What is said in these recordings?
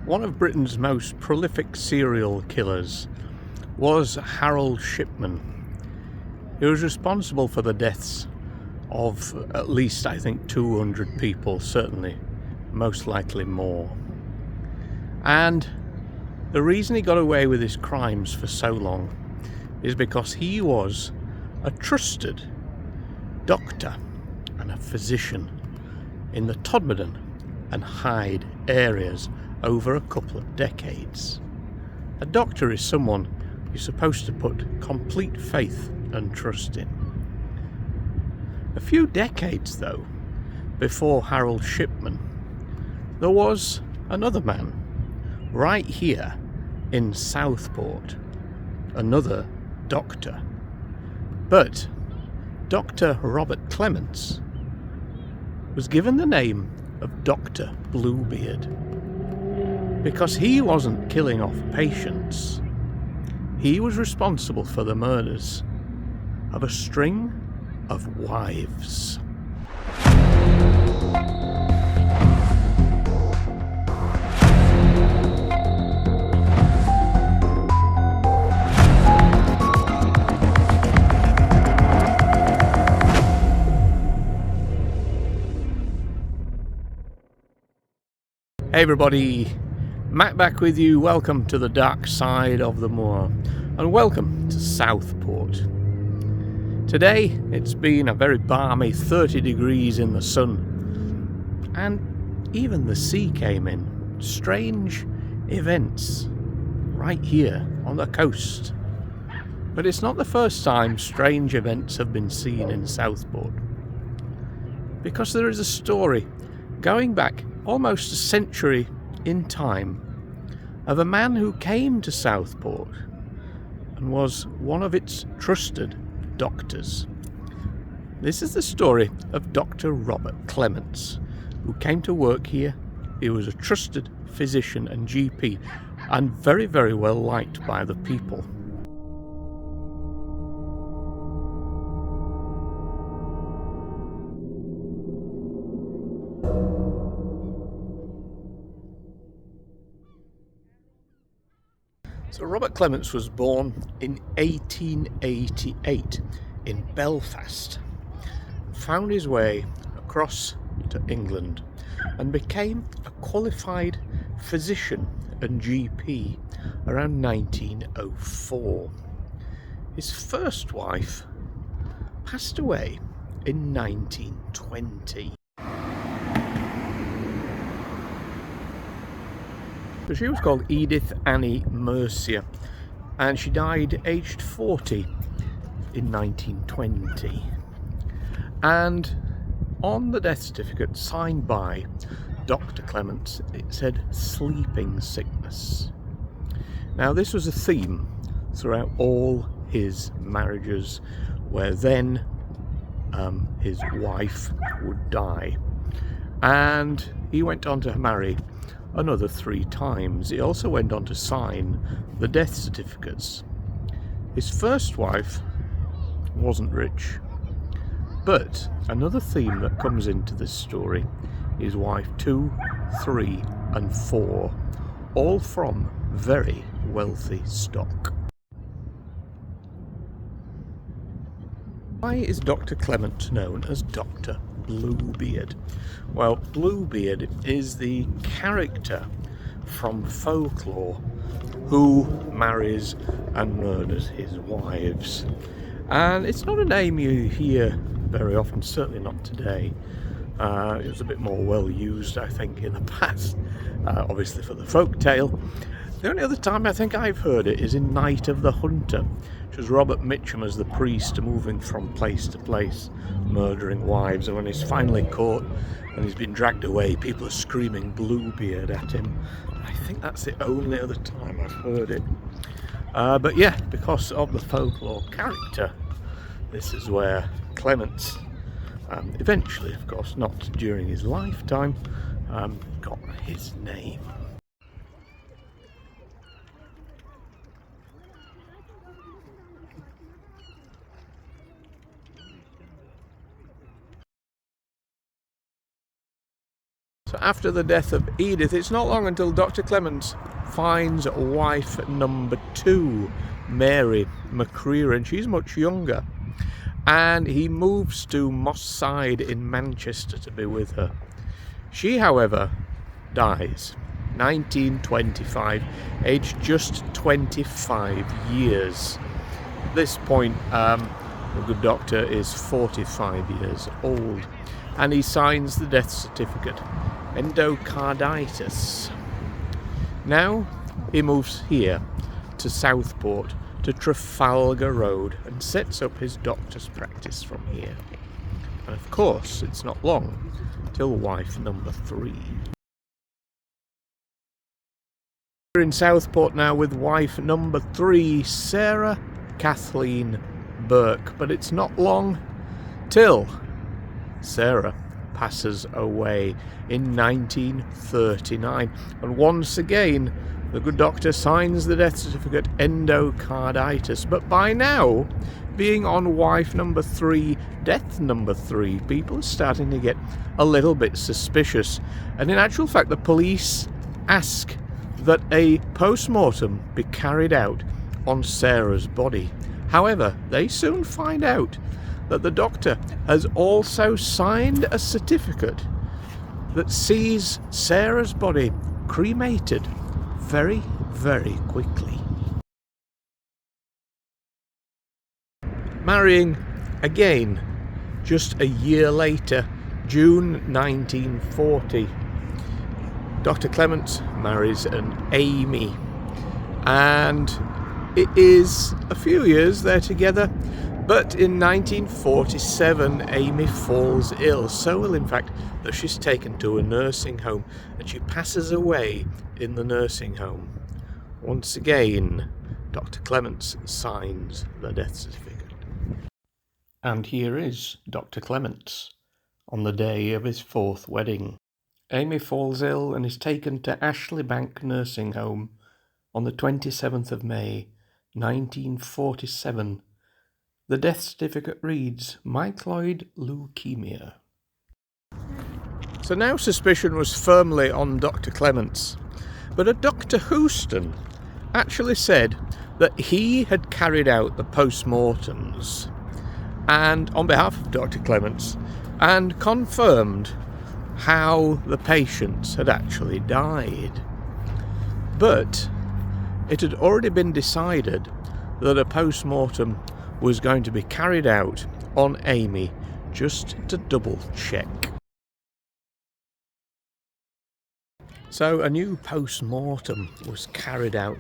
One of Britain's most prolific serial killers was Harold Shipman. He was responsible for the deaths of at least, I think, 200 people, certainly, most likely more. And the reason he got away with his crimes for so long is because he was a trusted doctor and a physician in the Todmorden and Hyde areas over a couple of decades. A doctor is someone you're supposed to put complete faith and trust in. A few decades, though, before Harold Shipman, there was another man right here in Southport, another doctor. But Dr Robert Clements was given the name of Dr Bluebeard because he wasn't killing off patients. He was responsible for the murders of a string of wives. Hey everybody, Matt back with you. Welcome to the dark side of the moor and welcome to Southport. Today it's been a very balmy 30 degrees in the sun and even the sea came in. Strange events right here on the coast. But it's not the first time strange events have been seen in Southport, because there is a story going back almost a century in time of a man who came to Southport and was one of its trusted doctors. This is the story of Dr Robert Clements, who came to work here. He was a trusted physician and GP and very, very well liked by the people. So Robert Clements was born in 1888 in Belfast, found his way across to England and became a qualified physician and GP around 1904. His first wife passed away in 1920. So she was called Edith Annie Mercier and she died aged 40 in 1920. And on the death certificate signed by Dr Clements, it said sleeping sickness. Now this was a theme throughout all his marriages, where then his wife would die, and he went on to marry another 3 times. He also went on to sign the death certificates. His first wife wasn't rich, but another theme that comes into this story is wife 2, 3 and 4, all from very wealthy stock. Why is Dr Clement known as Dr Bluebeard? Well, Bluebeard is the character from folklore who marries and murders his wives. And it's not a name you hear very often, certainly not today. It was a bit more well used, I think, in the past, obviously for the folk tale. The only other time I think I've heard it is in Night of the Hunter, which was Robert Mitchum as the priest moving from place to place, murdering wives, and when he's finally caught and he's been dragged away, people are screaming Bluebeard at him. I think that's the only other time I've heard it. But yeah, because of the folklore character, this is where Clements, eventually, of course, not during his lifetime, got his name. So after the death of Edith, it's not long until Dr Clements finds wife number 2, Mary McCreary, and she's much younger. And he moves to Moss Side in Manchester to be with her. She, however, dies 1925, aged just 25 years. At this point, the good doctor is 45 years old, and he signs the death certificate, endocarditis. Now he moves here to Southport, to Trafalgar Road, and sets up his doctor's practice from here. And of course, it's not long till wife number 3. We're in Southport now with wife number 3, Sarah Kathleen Burke, but it's not long till Sarah passes away in 1939, and once again the good doctor signs the death certificate, endocarditis. But by now, being on wife number 3, death number 3, people are starting to get a little bit suspicious, and in actual fact the police ask that a post-mortem be carried out on Sarah's body. However, they soon find out that the doctor has also signed a certificate that sees Sarah's body cremated very, very quickly. Marrying again just a year later, June 1940, Dr Clements marries an Amy, and it is a few years they're together, but in 1947 Amy falls ill, so ill in fact that she's taken to a nursing home, and she passes away in the nursing home. Once again, Dr Clements signs the death certificate. And here is Dr Clements on the day of his 4th wedding. Amy falls ill and is taken to Ashley Bank Nursing Home on the 27th of May, 1947. The death certificate reads, myeloid leukemia. So now suspicion was firmly on Dr Clements, but a Dr Houston actually said that he had carried out the post-mortems and on behalf of Dr Clements, and confirmed how the patients had actually died. But it had already been decided that a post-mortem was going to be carried out on Amy, just to double check. So a new post-mortem was carried out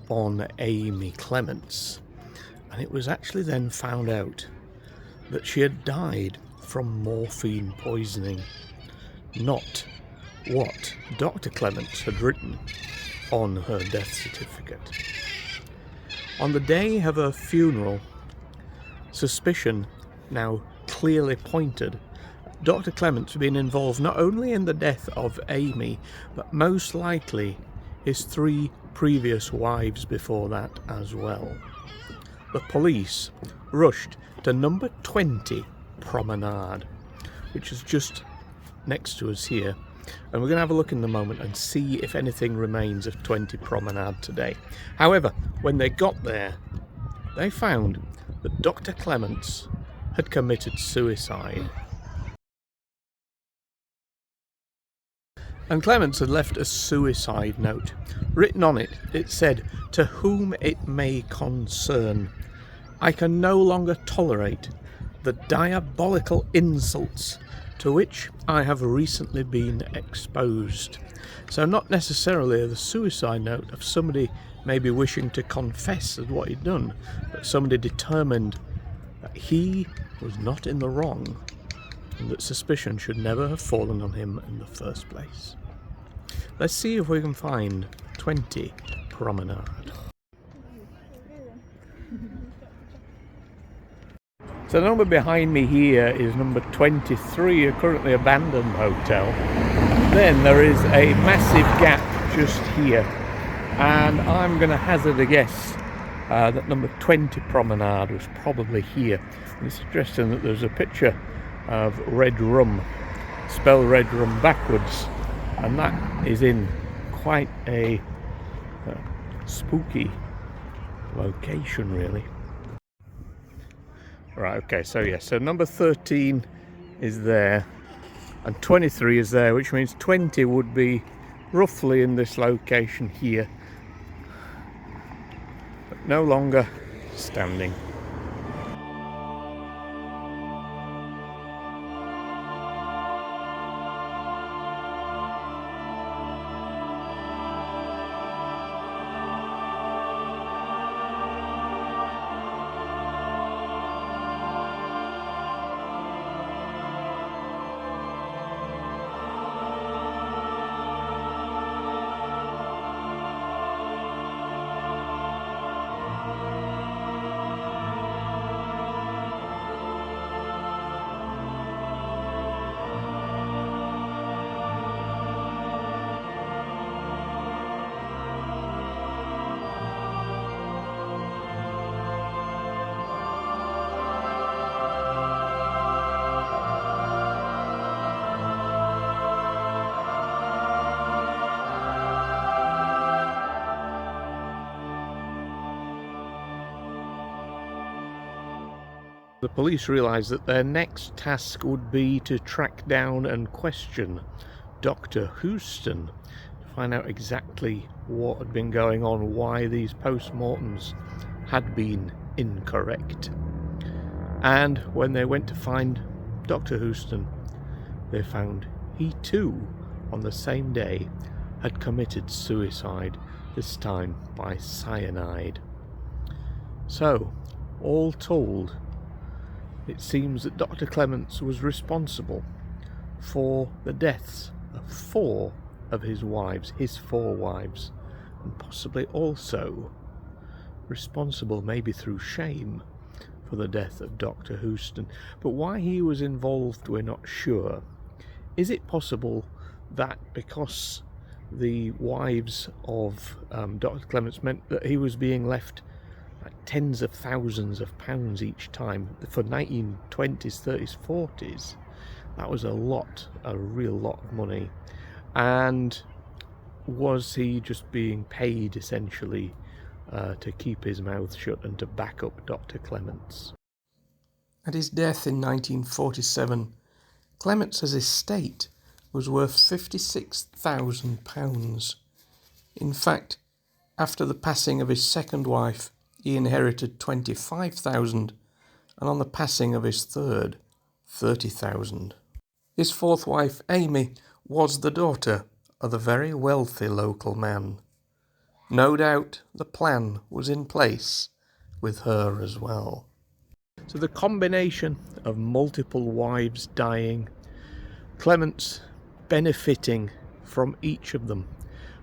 on Amy Clements, and it was actually then found out that she had died from morphine poisoning, not what Dr Clements had written on her death certificate. On the day of her funeral, suspicion now clearly pointed at Dr Clements being involved not only in the death of Amy, but most likely his 3 previous wives before that as well. The police rushed to number 20 Promenade, which is just next to us here, and we're going to have a look in a moment and see if anything remains of 20 Promenade today. However, when they got there, they found that Dr Clements had committed suicide. And Clements had left a suicide note. Written on it, it said, "To whom it may concern, I can no longer tolerate the diabolical insults to which I have recently been exposed." So not necessarily the suicide note of somebody maybe wishing to confess of what he'd done, but somebody determined that he was not in the wrong and that suspicion should never have fallen on him in the first place. Let's see if we can find 20 Promenade. So the number behind me here is number 23, a currently abandoned hotel. Then there is a massive gap just here, and I'm going to hazard a guess that number 20 Promenade was probably here. And it's interesting that there's a picture of red rum, spell red rum backwards, and that is in quite a spooky location, really. Right, okay, so yeah, so number 13 is there and 23 is there, which means 20 would be roughly in this location here, but no longer standing. The police realised that their next task would be to track down and question Dr. Houston to find out exactly what had been going on, why these post-mortems had been incorrect. And when they went to find Dr. Houston, they found he too, on the same day, had committed suicide, this time by cyanide. So, all told, it seems that Dr. Clements was responsible for the deaths of 4 of his wives, his 4 wives, and possibly also responsible, maybe through shame, for the death of Dr. Houston. But why he was involved, we're not sure. Is it possible that because the wives of Dr. Clements meant that he was being left tens of thousands of pounds each time for 1920s, 30s, 40s? That was a real lot of money. And was he just being paid essentially to keep his mouth shut and to back up Dr. Clements? At his death in 1947, Clements' estate was worth £56,000. In fact, after the passing of his second wife, he inherited £25,000, and on the passing of his third, £30,000. His fourth wife, Amy, was the daughter of a very wealthy local man. No doubt the plan was in place with her as well. So the combination of multiple wives dying, Clements benefiting from each of them,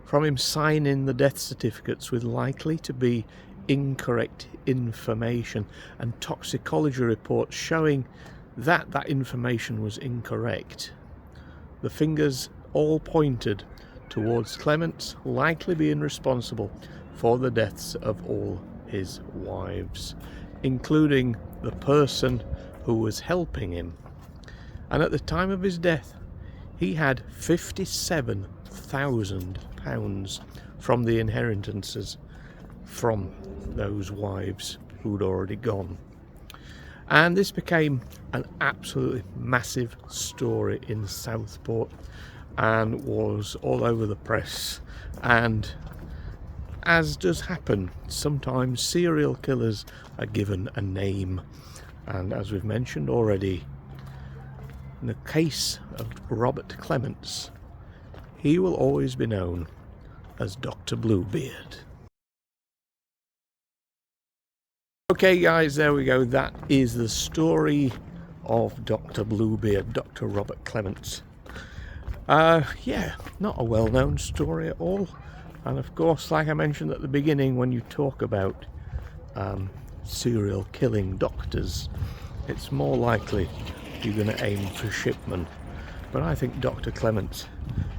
from him signing the death certificates with likely to be incorrect information, and toxicology reports showing that that information was incorrect. The fingers all pointed towards Clements likely being responsible for the deaths of all his wives, including the person who was helping him. And at the time of his death, he had £57,000 from the inheritances from those wives who'd already gone. And this became an absolutely massive story in Southport and was all over the press. And as does happen, sometimes serial killers are given a name. And as we've mentioned already, in the case of Robert Clements, he will always be known as Dr. Bluebeard. Okay guys, there we go. That is the story of Dr. Bluebeard, Dr. Robert Clements. Yeah, not a well-known story at all. And of course, like I mentioned at the beginning, when you talk about serial killing doctors, it's more likely you're going to aim for Shipman. But I think Dr. Clements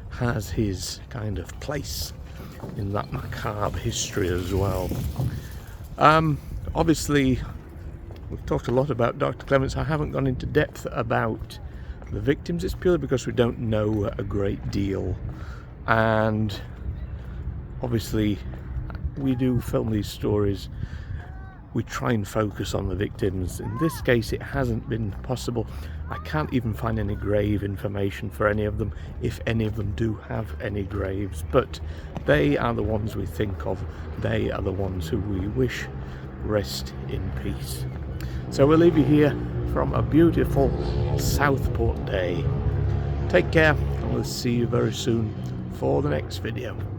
has his kind of place in that macabre history as well. Obviously, we've talked a lot about Dr. Clements. I haven't gone into depth about the victims. It's purely because we don't know a great deal, and obviously we do film these stories, we try and focus on the victims. In this case it hasn't been possible. I can't even find any grave information for any of them, if any of them do have any graves, but they are the ones we think of, they are the ones who we wish rest in peace. So we'll leave you here from a beautiful Southport day. Take care, and we'll see you very soon for the next video.